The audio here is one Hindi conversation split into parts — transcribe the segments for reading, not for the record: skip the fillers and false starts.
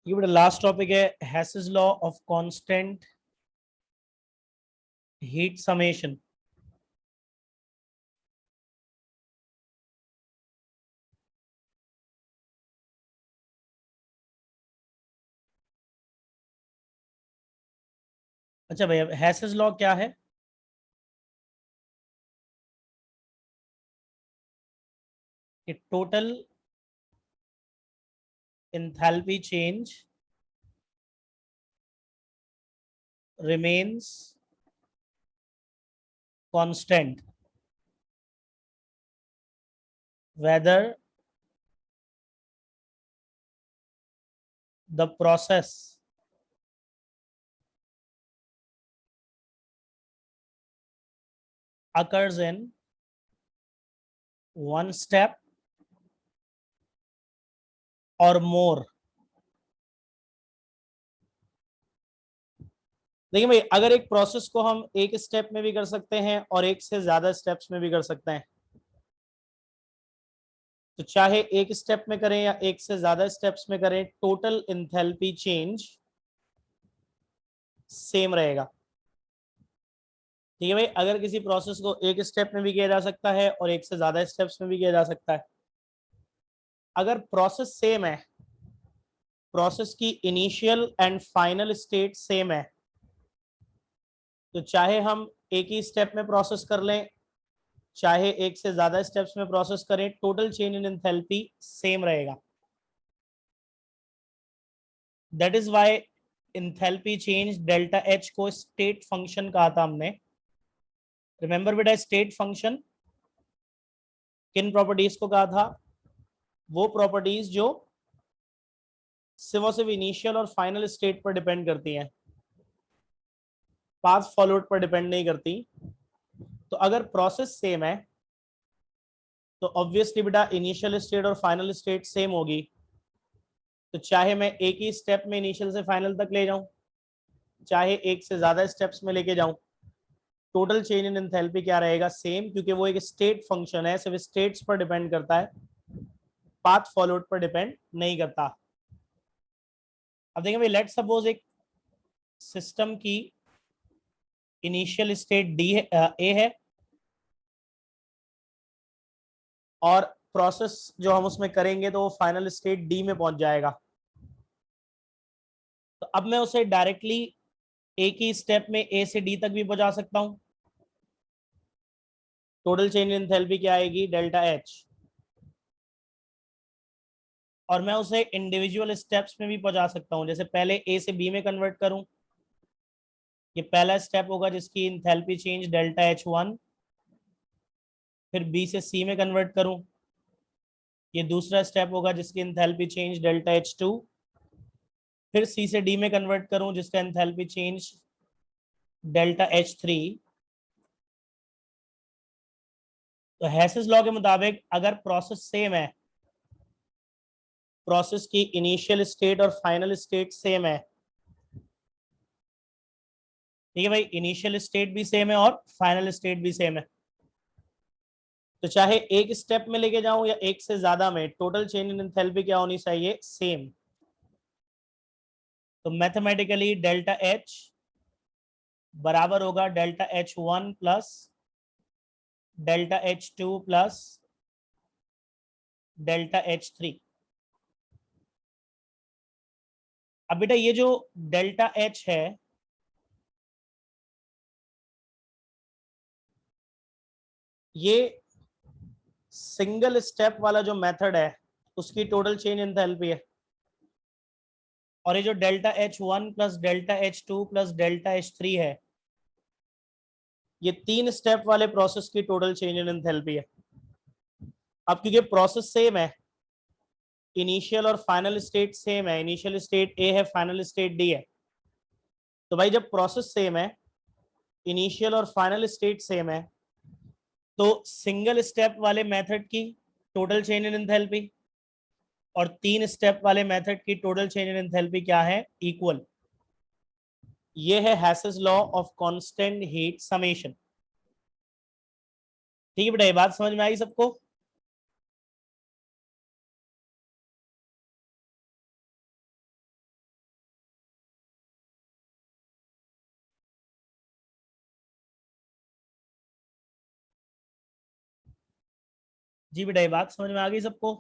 ये बड़ा लास्ट टॉपिक है, हैसेस law of constant heat summation. अच्छा भैया, हैसेस लॉ क्या है? कि total enthalpy change remains constant whether the process occurs in one step or more। देखिए भाई, अगर एक प्रोसेस को हम एक स्टेप में भी कर सकते हैं और एक से ज्यादा स्टेप्स में भी कर सकते हैं, तो चाहे एक स्टेप में करें या एक से ज्यादा स्टेप्स में करें, टोटल एंथैल्पी चेंज सेम रहेगा। ठीक है भाई, अगर किसी प्रोसेस को एक स्टेप में भी किया जा सकता है और एक से ज्यादा स्टेप्स में भी किया जा सकता है। अगर प्रोसेस सेम है, प्रोसेस की initial and final state same है, तो चाहे हम एक ही स्टेप में प्रोसेस कर लें, चाहे एक से ज्यादा स्टेप्स में प्रोसेस करें, total change in enthalpy same रहेगा। That is why enthalpy change delta H को स्टेट फंक्शन कहा था हमने। रिमेंबर बेटा, स्टेट फंक्शन किन प्रॉपर्टीज को कहा था? वो प्रॉपर्टीज जो सिर्फ और सिर्फ इनिशियल और फाइनल स्टेट पर डिपेंड करती हैं, पाथ फॉलोड पर डिपेंड नहीं करती। तो अगर प्रोसेस सेम है तो ऑब्वियसली बेटा इनिशियल स्टेट और फाइनल स्टेट सेम होगी। तो चाहे मैं एक ही स्टेप में इनिशियल से फाइनल तक ले जाऊं, चाहे एक से ज्यादा स्टेप्स में लेके जाऊं, टोटल चेंज इन एंथैल्पी क्या रहेगा? सेम, क्योंकि वो एक स्टेट फंक्शन है, सिर्फ स्टेट्स पर डिपेंड करता है, पाथ फॉलोड पर डिपेंड नहीं करता। अब देखें भाई, लेट सपोज एक सिस्टम की इनिशियल स्टेट डी है, ए है, और प्रोसेस जो हम उसमें करेंगे तो वो फाइनल स्टेट डी में पहुंच जाएगा। तो अब मैं उसे डायरेक्टली एक ही स्टेप में ए से डी तक भी पहुंचा सकता हूं। टोटल चेंज इन एंथैल्पी क्या आएगी? Delta H. और मैं उसे इंडिविजुअल स्टेप्स में भी पहुंचा सकता हूं, जैसे पहले ए से बी में कन्वर्ट करूं, ये पहला स्टेप होगा जिसकी enthalpy change delta H one. फिर बी से सी में कन्वर्ट करूं, ये दूसरा स्टेप होगा जिसकी enthalpy change delta H to. फिर सी से डी में कन्वर्ट करूं जिसका enthalpy change delta H three. तो हैसेस लॉ के मुताबिक अगर प्रोसेस सेम है, प्रोसेस की इनिशियल स्टेट और फाइनल स्टेट सेम है, ठीक है भाई, इनिशियल स्टेट भी सेम है और फाइनल स्टेट भी सेम है, तो चाहे एक स्टेप में लेके जाऊं या एक से ज्यादा में, टोटल चेंज इन एंथैल्पी क्या होनी चाहिए? सेम। तो मैथमेटिकली डेल्टा एच बराबर होगा delta H one plus delta H two plus delta H three. अब बेटा ये जो डेल्टा एच है, ये सिंगल स्टेप वाला जो मेथड है उसकी टोटल चेंज एंथैल्पी है। और ये जो delta H one plus delta H two plus delta H three है, ये तीन स्टेप वाले प्रोसेस की टोटल चेंज इन एंथैल्पी है। अब क्योंकि प्रोसेस सेम है, इनिशियल और फाइनल स्टेट सेम है, इनिशियल स्टेट ए है, फाइनल स्टेट डी है, तो भाई जब प्रोसेस सेम है, इनिशियल और फाइनल स्टेट सेम है, तो सिंगल स्टेप वाले मेथड की टोटल चेंज इन एंथैल्पी और तीन स्टेप वाले मेथड की टोटल चेंज इन एंथैल्पी क्या है? इक्वल। ये है हैसेस law of constant heat summation. ठीक है बेटा, ये बात समझ में आई सबको? जी बेटा, ये बात समझ में आ गई सबको?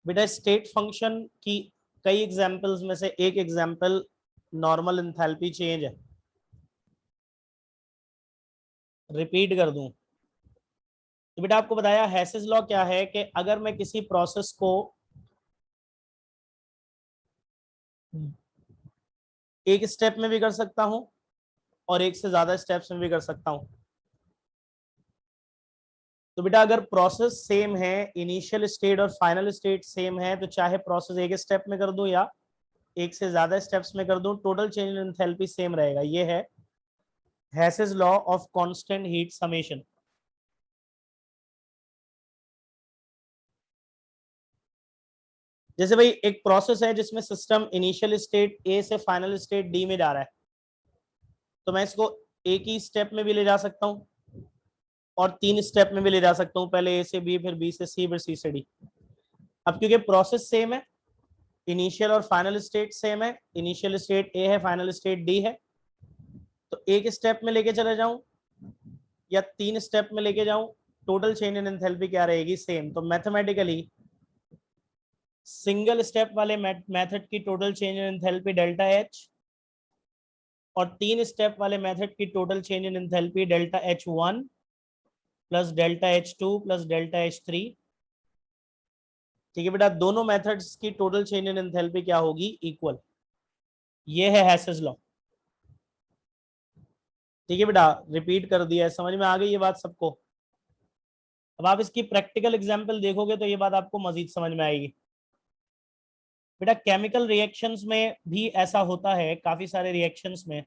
बेटा स्टेट फंक्शन की कई एग्जांपल्स में से एक एग्जांपल नॉर्मल एंथैल्पी चेंज है। रिपीट कर दूं तो बेटा आपको बताया हैसेस लॉ क्या है कि अगर मैं किसी प्रोसेस को एक स्टेप में भी कर सकता हूं और एक से ज्यादा स्टेप्स में भी कर सकता हूं। तो बेटा अगर प्रोसेस सेम है, इनिशियल स्टेट और फाइनल स्टेट सेम है, तो चाहे प्रोसेस एक स्टेप में कर दूं या एक से ज्यादा स्टेप्स में कर दूं, total change in enthalpy same रहेगा। ये है हैसेस law of constant heat summation. जैसे भाई एक प्रोसेस है जिसमें सिस्टम इनिशियल स्टेट ए से फाइनल स्टेट डी में जा रहा है, तो मैं इसको एक ही स्टेप में भी ले जा सकता हूँ और तीन स्टेप में भी ले जा सकता हूँ, पहले ए से बी, फिर बी से सी, फिर सी से डी। अब क्योंकि प्रोसेस सेम है, इनिशियल और फाइनल स्टेट सेम है, इनिशियल स्टेट ए है, फाइनल स्टेट डी है, तो एक स्टेप में लेके चले जाऊं या तीन स्टेप में लेके जाऊं, टोटल चेंज इन एंथैल्पी क्या रहेगी? सेम। तो मैथमेटिकली सिंगल स्टेप वाले मेथड की total change in enthalpy delta H, और तीन स्टेप वाले मेथड की total change in enthalpy delta H one plus delta H two plus delta H three. ठीक है बेटा, दोनों मेथड्स की टोटल चेंज इन एंथैल्पी क्या होगी? इक्वल। ये है हैसेस लॉ। ठीक है बेटा, रिपीट कर दिया है, समझ में आ गई ये बात सबको? अब आप इसकी प्रैक्टिकल एग्जांपल देखोगे तो ये बात आपको मजीद समझ में आएगी। बेटा केमिकल रिएक्शंस में भी ऐसा होता है, काफी सारे रिएक्शंस में,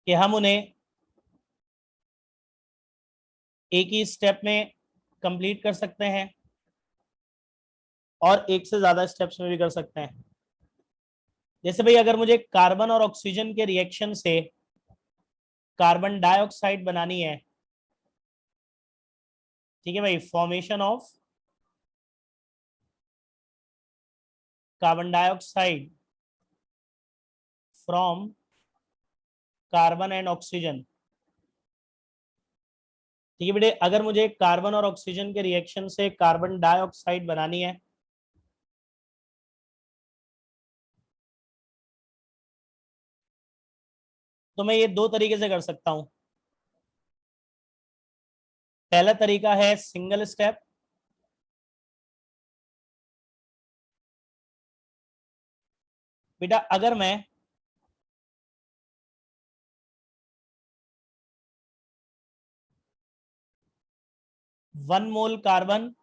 कि हम उन्हें एक ही स्टेप में कंप्लीट कर सकते हैं और एक से ज्यादा स्टेप्स में भी कर सकते हैं। जैसे भाई अगर मुझे कार्बन और ऑक्सीजन के रिएक्शन से कार्बन डाइऑक्साइड बनानी है, ठीक है भाई, formation of carbon dioxide from carbon and oxygen. ठीक है बेटे, अगर मुझे कार्बन और ऑक्सीजन के रिएक्शन से कार्बन डाइऑक्साइड बनानी है, तो मैं ये दो तरीके से कर सकता हूं। पहला तरीका है सिंगल स्टेप। बेटा अगर मैं वन मोल कार्बन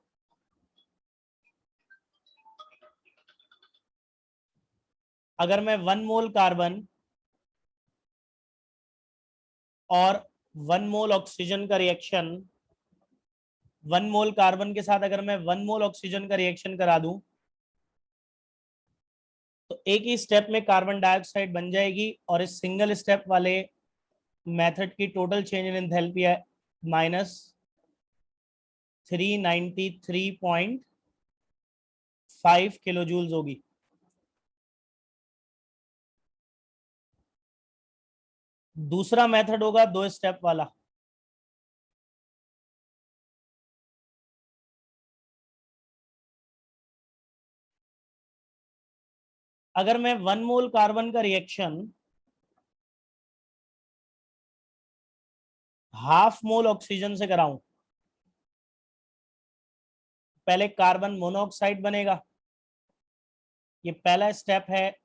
अगर मैं वन मोल कार्बन और वन मोल ऑक्सीजन का रिएक्शन, वन मोल कार्बन के साथ अगर मैं वन मोल ऑक्सीजन का रिएक्शन करा दूं, तो एक ही स्टेप में कार्बन डाइऑक्साइड बन जाएगी, और इस सिंगल स्टेप वाले मेथड की टोटल चेंज इन एंथैल्पी है माइनस 393.5 किलो जूल्स होगी। दूसरा मेथड होगा दो स्टेप वाला। अगर मैं वन मोल कार्बन का रिएक्शन हाफ मोल ऑक्सीजन से कराऊं, पहले कार्बन मोनोऑक्साइड बनेगा, ये पहला स्टेप है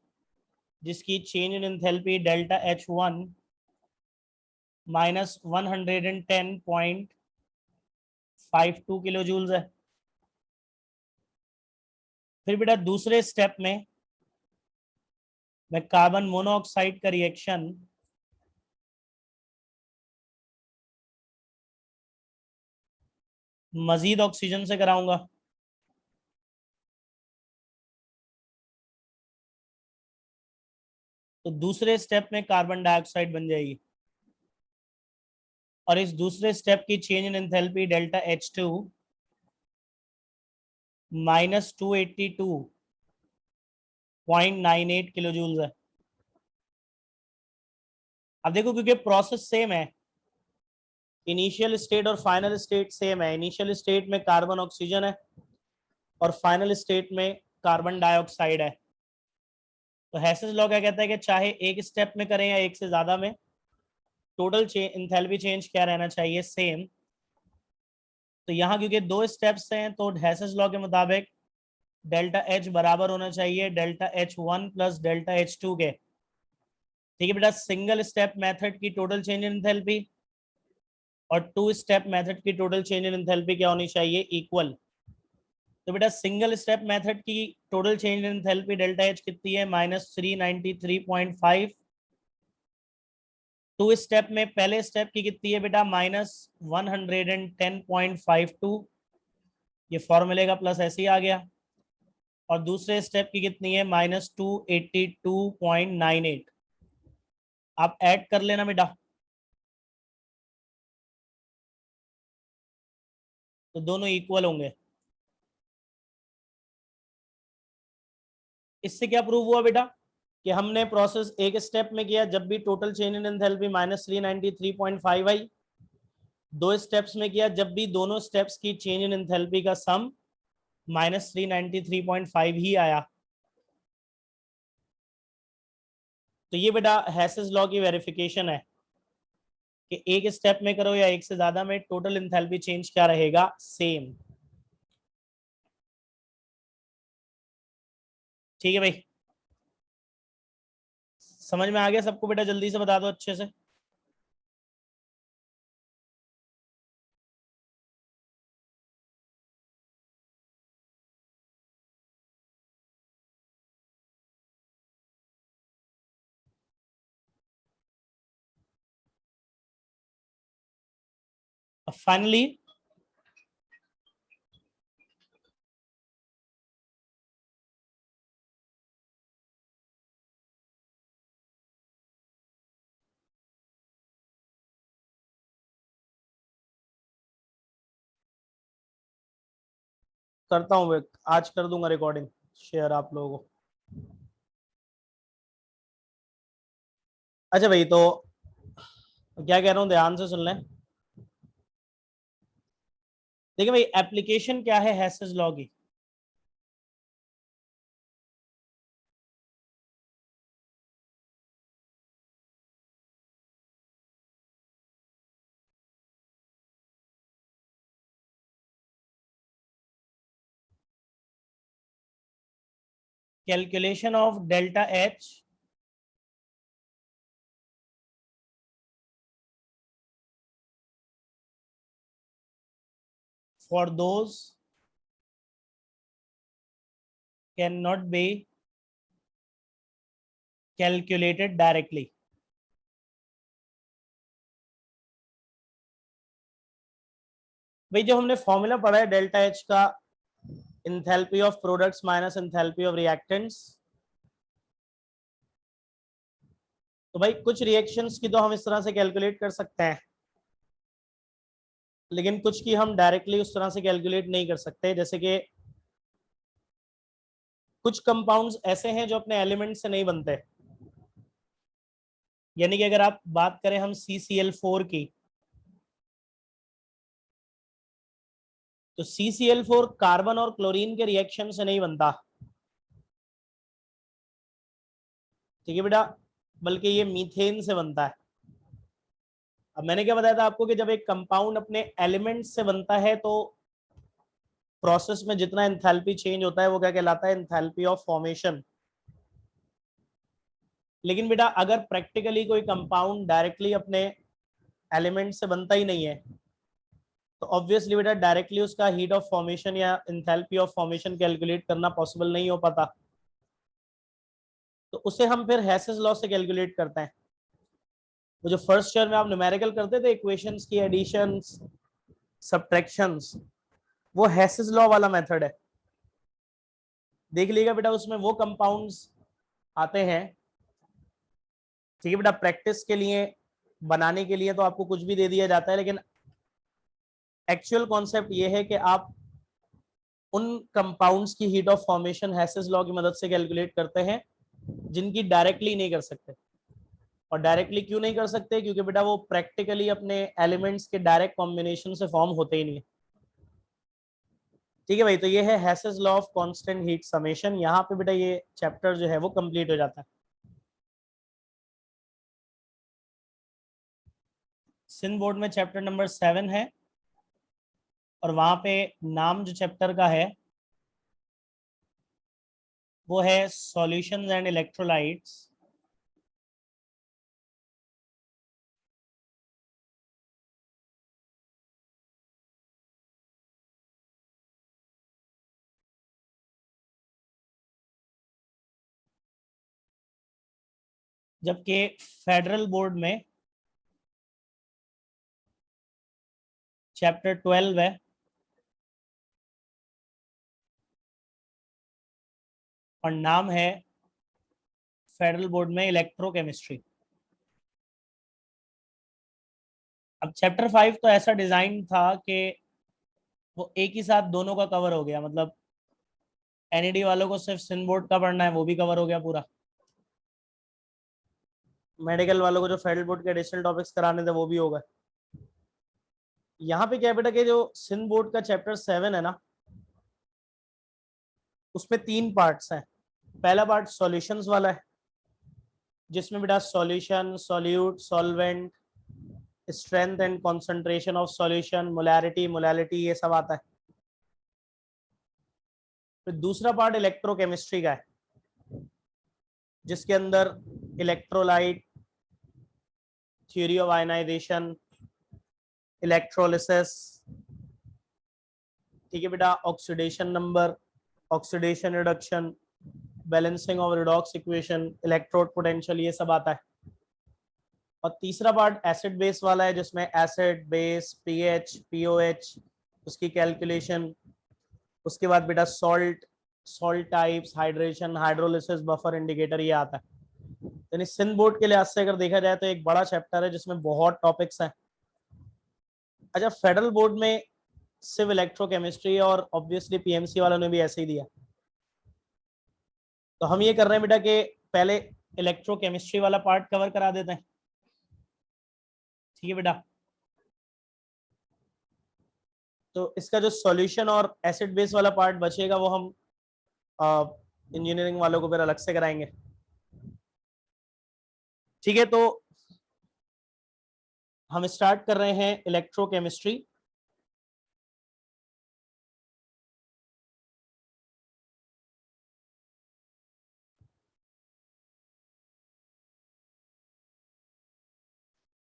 जिसकी change in enthalpy delta H one minus 110.52 kilo joules है। फिर बेटा दूसरे स्टेप में मैं कार्बन मोनोऑक्साइड का रिएक्शन मजीद ऑक्सीजन से कराऊंगा, तो दूसरे स्टेप में कार्बन डाइऑक्साइड बन जाएगी, और इस दूसरे स्टेप की change in enthalpy delta H two minus 282.98 kilo joules है। अब देखो क्योंकि प्रोसेस सेम है, इनिशियल स्टेट और फाइनल स्टेट सेम है। इनिशियल स्टेट में कार्बन ऑक्सीजन है और फाइनल स्टेट में कार्बन डाइऑक्साइड है। तो हेसेस लॉ क्या कहता है कि चाहे एक स्टेप में करें या एक से ज्यादा में, टोटल इंथैल्पी चेंज क्या रहना चाहिए, सेम। तो यहाँ क्योंकि दो स्टेप्स हैं तो हेसेस लॉ के मुताबिक डेल्टा एच बराबर होना चाहिए delta H one plus delta H to के। ठीक है बेटा, सिंगल स्टेप मेथड की टोटल चेंज इन एंथैल्पी और टू स्टेप मेथड की टोटल चेंज इन एंथैल्पी क्या होनी चाहिए, इक्वल। तो बेटा सिंगल स्टेप मेथड की total change in enthalpy delta H कितनी है, -393.5। टू स्टेप में पहले स्टेप की कितनी है बेटा, -110.52। ये फॉर्मूले का प्लस ऐसे ही आ गया। और दूसरे स्टेप की कितनी है, -282.98। आप ऐड कर लेना बेटा, तो दोनों इक्वल होंगे। इससे क्या प्रूव हुआ बेटा कि हमने प्रोसेस एक स्टेप में किया जब भी टोटल चेंज इन एंथैल्पी -393.5 आई। दो स्टेप्स में किया जब भी दोनों स्टेप्स की चेंज इन एंथैल्पी का सम -393.5 ही आया। तो ये बेटा हेसेस लॉ की वेरिफिकेशन है कि एक स्टेप में करो या एक से ज्यादा में, टोटल एंथैल्पी चेंज क्या रहेगा, सेम। ठीक है भाई, समझ में आ गया सबको बेटा, जल्दी से बता दो अच्छे से। फाइनली करता हूँ, आज कर दूंगा रिकॉर्डिंग शेयर आप लोगों को। अच्छा भाई, तो क्या कह रहा हूँ ध्यान से सुन लें। देखिए भाई, एप्लीकेशन क्या है हेसेस लॉ की। Calculation of delta H for those cannot be calculated directly। भाई जब हमने फॉर्मूला पढ़ा है डेल्टा एच का, enthalpy of products minus enthalpy of reactants, तो भाई कुछ रिएक्शंस की तो हम इस तरह से कैलकुलेट कर सकते हैं, लेकिन कुछ की हम डायरेक्टली उस तरह से कैलकुलेट नहीं कर सकते। जैसे कि कुछ कंपाउंड्स ऐसे हैं जो अपने एलिमेंट से नहीं बनते, यानी कि अगर आप बात करें हम CCl4 की, तो CCl4 कार्बन और क्लोरीन के रिएक्शन से नहीं बनता। ठीक है बेटा, बल्कि ये मीथेन से बनता है। अब मैंने क्या बताया था आपको कि जब एक कंपाउंड अपने एलिमेंट से बनता है तो प्रोसेस में जितना एंथैल्पी चेंज होता है वो क्या कहलाता है, एंथैल्पी ऑफ फॉर्मेशन। लेकिन बेटा अगर प्रैक्टिकली कोई कंपाउंड डायरेक्टली अपने एलिमेंट से बनता ही नहीं है, तो ऑब्वियसली बेटा डायरेक्टली उसका हीट ऑफ फॉर्मेशन या एंथैल्पी ऑफ फॉर्मेशन कैलकुलेट करना पॉसिबल नहीं हो पाता। तो उसे हम फिर हेसेस लॉ से कैलकुलेट करते हैं। वो जो फर्स्ट ईयर में आप न्यूमेरिकल करते थे, इक्वेशंस की एडिशंस सब्ट्रैक्शंस, वो हेसेस लॉ वाला मेथड है। देख लीजिएगा बेटा, उसमें वो कंपाउंड्स आते हैं। ठीक है बेटा, प्रैक्टिस के लिए बनाने के लिए तो आपको कुछ भी दे दिया जाता है, लेकिन एक्चुअल कॉन्सेप्ट ये है कि आप उन कंपाउंड्स की heat of formation Hess's law की मदद से कैलकुलेट करते हैं जिनकी डायरेक्टली नहीं कर सकते। और डायरेक्टली क्यों नहीं कर सकते, क्योंकि बेटा वो प्रैक्टिकली अपने एलिमेंट्स के डायरेक्ट कॉम्बिनेशन से फॉर्म होते ही नहीं है। ठीक है भाई, तो ये है हैसेस law of constant heat summation. यहाँ पे बेटा ये चैप्टर जो है वो कंप्लीट हो जाता है। सिंध बोर्ड में चैप्टर नंबर 7 है, और वहां पे नाम जो चैप्टर का है वो है सॉल्यूशंस एंड इलेक्ट्रोलाइट्स। जबकि फेडरल बोर्ड में चैप्टर 12 है, और नाम है फेडरल बोर्ड में इलेक्ट्रोकेमिस्ट्री। अब चैप्टर 5 तो ऐसा डिजाइन था कि वो एक ही साथ दोनों का कवर हो गया, मतलब एनईडी वालों को सिर्फ सिंध बोर्ड का पढ़ना है, वो भी कवर हो गया पूरा। मेडिकल वालों को जो फेडरल बोर्ड के एडिशनल टॉपिक्स कराने थे वो भी हो गए। यहाँ पे क्या बेटा कि जो सिंध बोर्ड का चैप्टर 7 है ना, उसमें 3 पार्ट्स हैं। पहला पार्ट सॉल्यूशंस वाला है, जिसमें बेटा solution, solute, solvent, strength and concentration of solution, molarity, molality, ये सब आता है। फिर दूसरा पार्ट इलेक्ट्रोकेमिस्ट्री का है, जिसके अंदर electrolyte, theory of ionization, electrolysis, ठीक है बेटा, oxidation number, oxidation reduction, balancing of redox equation, electrode potential, ये सब आता है। और तीसरा पार्ट एसिड बेस वाला है, जिसमें एसिड बेस, पीएच, पीओएच, उसकी कैलकुलेशन। उसके बाद बेटा salt, salt types, hydration, hydrolysis, buffer indicator, ये आता है। यानी सिंध बोर्ड के लिहाज से अगर देखा जाए तो एक बड़ा चैप्टर है जिसमें बहुत टॉपिक्स हैं। अच्छा, फेडरल बोर्ड में सिर्फ इलेक्ट्रोकेमिस्ट्री, और ऑब्वियसली पीएमसी वालों ने भी ऐसे ही दिया। तो हम ये कर रहे हैं बेटा कि पहले इलेक्ट्रोकेमिस्ट्री वाला पार्ट कवर करा देते हैं। ठीक है बेटा, तो इसका जो सॉल्यूशन और एसिड बेस वाला पार्ट बचेगा वो हम इंजीनियरिंग वालों को फिर अलग से कराएंगे। ठीक है, तो हम स्टार्ट कर रहे हैं इलेक्ट्रोकेमिस्ट्री।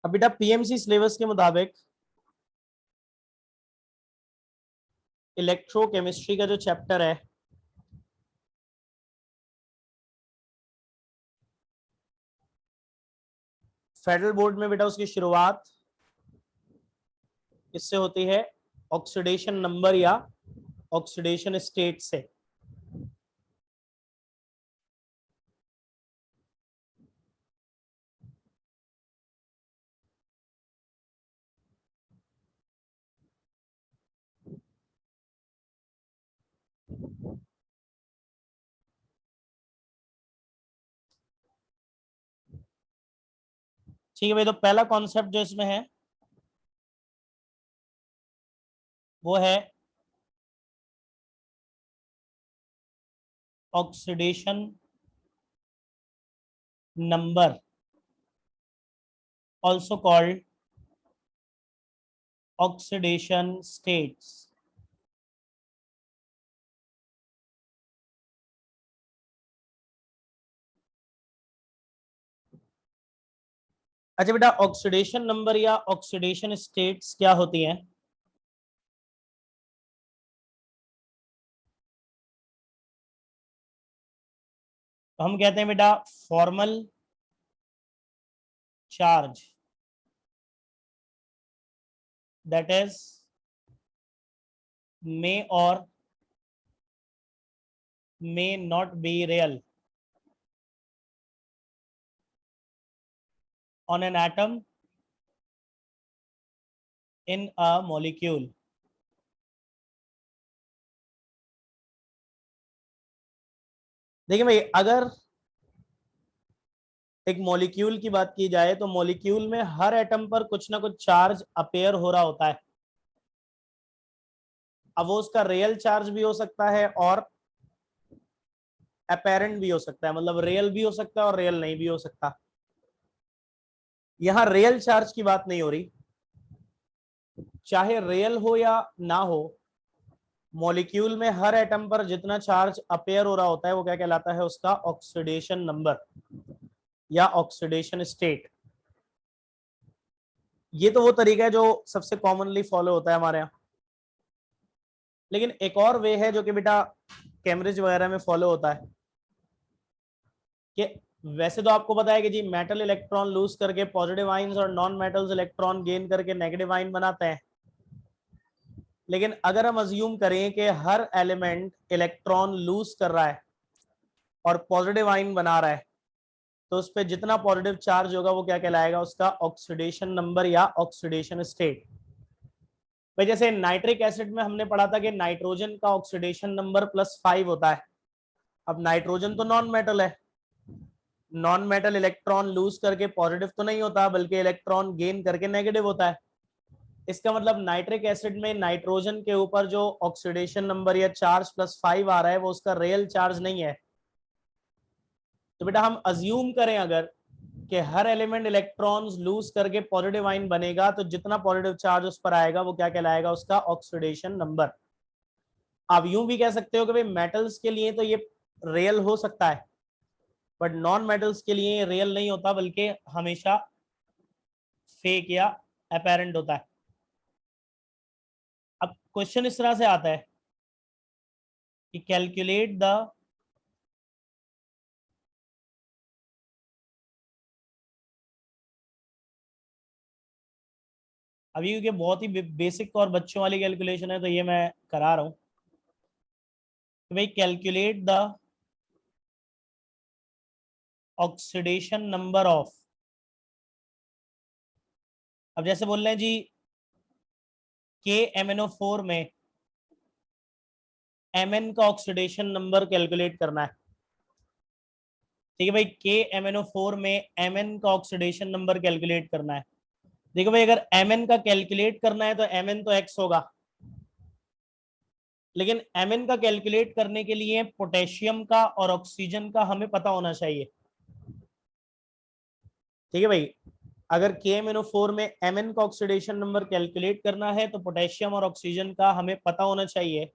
अब बेटा पीएमसी सिलेबस के मुताबिक इलेक्ट्रोकेमिस्ट्री का जो चैप्टर है फेडरल बोर्ड में बेटा उसकी शुरुआत किससे होती है, ऑक्सीडेशन नंबर या ऑक्सीडेशन स्टेट से। ठीक है भाई, तो पहला कॉन्सेप्ट जो इसमें है वो है oxidation number, also called oxidation states. अच्छा बेटा, ऑक्सीडेशन नंबर या ऑक्सीडेशन स्टेट्स क्या होती हैं? तो हम कहते हैं बेटा फॉर्मल चार्ज दैट इज मे और may not be real on an atom in a molecule। देखिए भाई, अगर एक मॉलिक्यूल की बात की जाए तो मॉलिक्यूल में हर एटम पर कुछ ना कुछ चार्ज अपेयर हो रहा होता है। अब वो उसका रियल चार्ज भी हो सकता है और अपेरेंट भी हो सकता है, मतलब रियल भी हो सकता है और रियल नहीं भी हो सकता। यहां रियल चार्ज की बात नहीं हो रही, चाहे रियल हो या ना हो, मॉलिक्यूल में हर एटम पर जितना चार्ज अपेयर हो रहा होता है वो क्या कहलाता है, उसका ऑक्सीडेशन नंबर या ऑक्सीडेशन स्टेट। ये तो वो तरीका है जो सबसे कॉमनली फॉलो होता है हमारे यहाँ। लेकिन एक और वे है जो कि बेटा कैम्ब्रिज वगैरह में फॉलो होता है कि वैसे तो आपको पता है कि जी मेटल इलेक्ट्रॉन लूज करके पॉजिटिव आयंस और नॉन मेटल्स इलेक्ट्रॉन गेन करके नेगेटिव आयन बनाते हैं। लेकिन अगर हम अज्यूम करें कि हर एलिमेंट इलेक्ट्रॉन लूज कर रहा है और पॉजिटिव आयन बना रहा है, तो उस पर जितना पॉजिटिव चार्ज होगा वो क्या कहलाएगा, उसका ऑक्सीडेशन नंबर या ऑक्सीडेशन स्टेट। भाई जैसे नाइट्रिक एसिड में हमने पढ़ा था कि नाइट्रोजन का ऑक्सीडेशन नंबर +5 होता है। अब नाइट्रोजन तो नॉन मेटल है, नॉन मेटल इलेक्ट्रॉन लूज करके पॉजिटिव तो नहीं होता बल्कि इलेक्ट्रॉन गेन करके नेगेटिव होता है। इसका मतलब नाइट्रिक एसिड में नाइट्रोजन के ऊपर जो ऑक्सीडेशन नंबर या चार्ज +5 आ रहा है वो उसका रियल चार्ज नहीं है। तो बेटा हम अज्यूम करें अगर कि हर एलिमेंट इलेक्ट्रॉन्स लूज करके पॉजिटिव आयन बनेगा, तो जितना पॉजिटिव चार्ज उस पर आएगा वो क्या कहलाएगा, उसका ऑक्सीडेशन नंबर। आप यूं भी कह सकते हो कि भाई मेटल्स के लिए तो ये रियल हो सकता है, बट नॉन मेटल्स के लिए रियल नहीं होता बल्कि हमेशा फेक या अपेरेंट होता है। अब क्वेश्चन इस तरह से आता है कि कैलकुलेट द अभी क्योंकि बहुत ही बेसिक और बच्चों वाली कैलकुलेशन है तो ये मैं करा रहा हूं कि भाई calculate the oxidation number of. अब जैसे बोल रहे हैं जी KMnO4 में Mn का ऑक्सीडेशन नंबर कैलकुलेट करना है। ठीक है भाई, KMnO4 में Mn का ऑक्सीडेशन नंबर कैलकुलेट करना है। देखो भाई अगर Mn का कैलकुलेट करना है तो Mn तो X होगा, लेकिन Mn का कैलकुलेट करने के लिए पोटेशियम का और ऑक्सीजन का हमें पता होना चाहिए। ठीक है भाई, अगर KMnO4 में Mn का ऑक्सीडेशन नंबर कैलकुलेट करना है तो पोटेशियम और ऑक्सीजन का हमें पता होना चाहिए,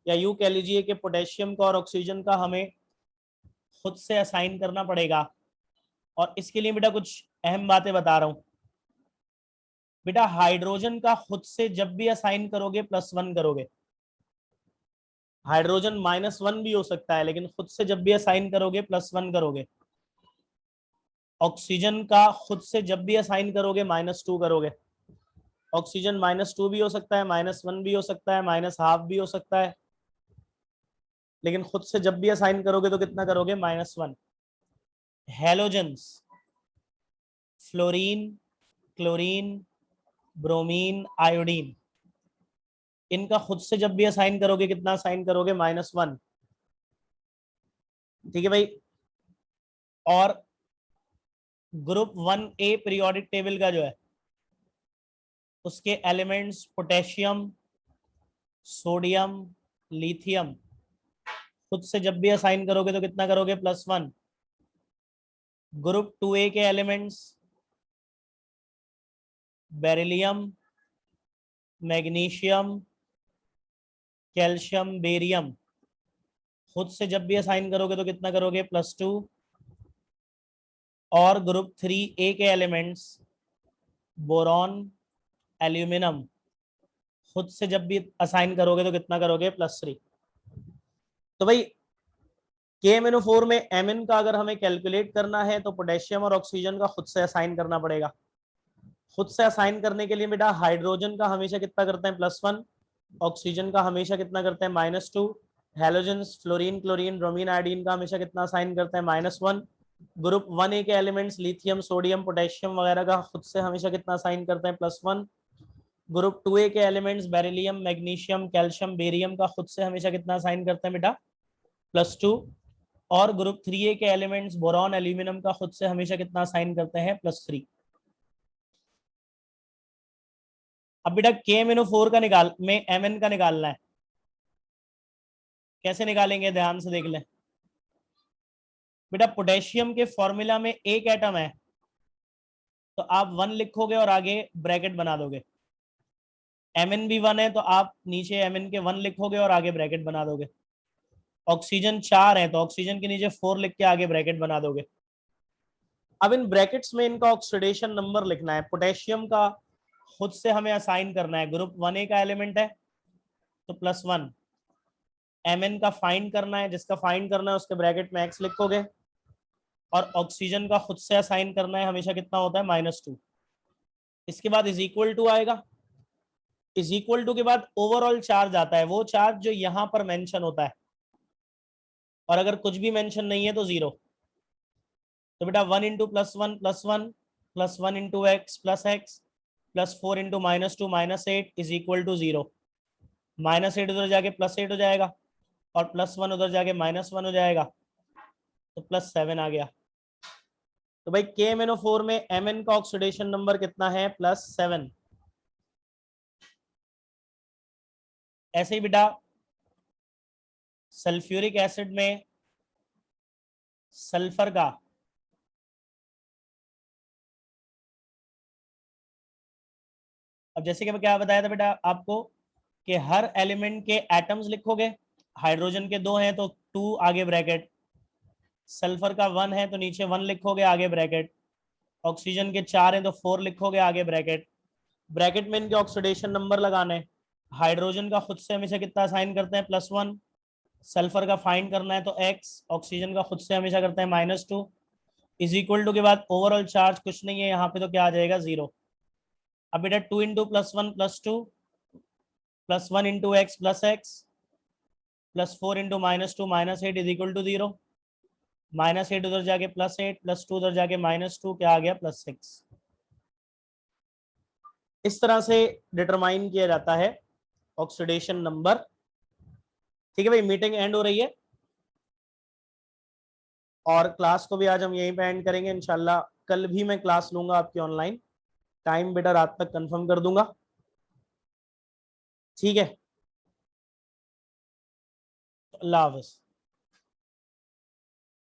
या यूं कह लीजिए कि पोटेशियम का और ऑक्सीजन का हमें खुद से असाइन करना पड़ेगा। और इसके लिए बेटा कुछ अहम बातें बता रहा हूं। बेटा हाइड्रोजन का खुद से जब भी असाइन करोगे +1 करोगे, हाइड्रोजन -1 भी हो सकता है लेकिन खुद से जब भी असाइन करोगे +1 करोगे। ऑक्सीजन का खुद से जब भी असाइन करोगे -2 करोगे। ऑक्सीजन -2 भी हो सकता है, -1 भी हो सकता है, -½ भी हो सकता है, लेकिन खुद से जब भी असाइन करोगे तो कितना करोगे, -1। Halogens fluorine, chlorine, bromine, iodine, इनका खुद से जब भी असाइन करोगे कितना असाइन करोगे, -1। ठीक है भाई, और ग्रुप 1A पीरियोडिक टेबल का जो है उसके एलिमेंट्स पोटेशियम, सोडियम, लिथियम, खुद से जब भी असाइन करोगे तो कितना करोगे, +1। ग्रुप 2A के elements beryllium, magnesium, calcium, barium, खुद से जब भी असाइन करोगे तो कितना करोगे, +2। और ग्रुप 3A के एलिमेंट्स बोरॉन, एल्यूमिनियम, खुद से जब भी असाइन करोगे तो कितना करोगे, +3। तो भाई KMnO4 में Mn का अगर हमें कैलकुलेट करना है तो पोटेशियम और ऑक्सीजन का खुद से असाइन करना पड़ेगा। खुद से असाइन करने के लिए बेटा हाइड्रोजन का हमेशा कितना करते हैं, +1। ऑक्सीजन का हमेशा कितना करते हैं, -2। Halogens fluorine, chlorine, bromine, iodine का हमेशा कितना असाइन करते हैं, -1। ग्रुप 1A के एलिमेंट्स लिथियम, सोडियम, पोटेशियम वगैरह का खुद से हमेशा कितना असाइन करते हैं, +1। ग्रुप 2A के elements beryllium, magnesium, calcium, barium का खुद से हमेशा कितना असाइन करते हैं बेटा, +2। और ग्रुप 3A के एलिमेंट्स बोरॉन एल्यूमिनियम का खुद से हमेशा कितना असाइन करते हैं, +3। अब बेटा KMnO4 का निकाल में Mn का निकालना है। कैसे निकालेंगे, ध्यान से देख लें बेटा। पोटेशियम के फॉर्मूला में एक एटम है तो आप 1 लिखोगे और आगे ब्रैकेट बना दोगे। Mn भी 1 है तो आप नीचे Mn के 1 लिखोगे और आगे ब्रैकेट बना दोगे। ऑक्सीजन 4 है तो ऑक्सीजन के नीचे 4 लिख के आगे ब्रैकेट बना दोगे। अब इन ब्रैकेट्स में इनका ऑक्सीडेशन नंबर लिखना है। पोटेशियम का खुद से हमें असाइन करना है, ग्रुप 1A का एलिमेंट है तो +1। Mn का फाइंड करना है, जिसका फाइंड करना है उसके ब्रैकेट में x लिखोगे। और ऑक्सीजन का खुद से असाइन करना है, हमेशा कितना होता है, -2। इसके बाद इज इक्वल टू आएगा। इज इक्वल टू के बाद ओवरऑल चार्ज आता है, वो चार्ज जो यहां पर मेंशन होता है, और अगर कुछ भी मेंशन नहीं है तो 0। तो बेटा 1 into +1 +1 +1 into x +x +4 into -2 -8 is equal to 0। -8 उधर जाके +8 हो जाएगा और +1 उधर जाके -1 हो जाएगा तो +7 आ गया। तो भाई KMnO4 में Mn का ऑक्सीडेशन नंबर कितना है, +7। ऐसे ही बेटा सल्फ्यूरिक एसिड में सल्फर का अब जैसे कि मैं क्या बताया था बेटा आपको कि हर एलिमेंट के एटम्स लिखोगे। हाइड्रोजन के 2 हैं तो 2 आगे ब्रैकेट, सल्फर का 1 है तो नीचे 1 लिखोगे आगे ब्रैकेट, ऑक्सीजन के 4 हैं तो 4 लिखोगे आगे ब्रैकेट। ब्रैकेट में इनके ऑक्सीडेशन नंबर लगाने। हाइड्रोजन का खुद से हमेशा कितना असाइन करते हैं, +1। सल्फर का फाइंड करना है तो x। ऑक्सीजन का खुद से हमेशा करते हैं -2। इज इक्वल टू के बाद ओवरऑल चार्ज कुछ नहीं है यहाँ पे तो क्या आ जाएगा, 0। अब बेटा 2 into +1 +2 +1 into x +4 into -2 -8 is equal to 0। -8 उधर जाके +8 +2 उधर जाके -2 क्या आ गया, +6। इस तरह से डिटरमाइन किया जाता है ऑक्सीडेशन नंबर। ठीक है भाई, मीटिंग एंड हो रही है और क्लास को भी आज हम यहीं पे एंड करेंगे इंशाल्लाह। कल भी मैं क्लास लूंगा आपकी ऑनलाइन, टाइम बेटा रात तक कंफर्म कर दूंगा। ठीक है, अल्लाह हाफिज।